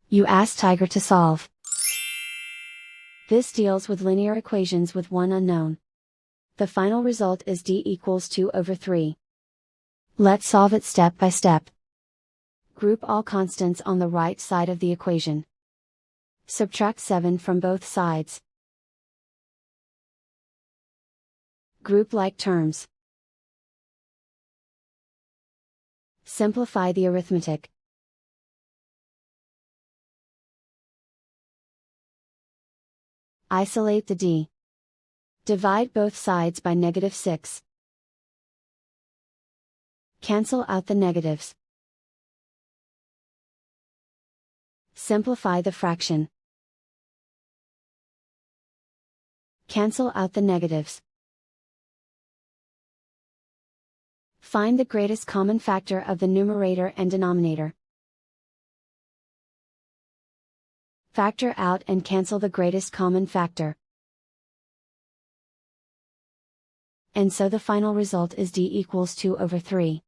You ask Tiger to solve. This deals with linear equations with one unknown. The final result is d equals 2 over 3. Let's solve it step by step. Group all constants on the right side of the equation. Subtract 7 from both sides. Group like terms. Simplify the arithmetic. Isolate the d. Divide both sides by -6. Cancel out the negatives. Simplify the fraction. Cancel out the negatives. Find the greatest common factor of the numerator and denominator. Factor out and cancel the greatest common factor. And so the final result is d equals 2 over 3.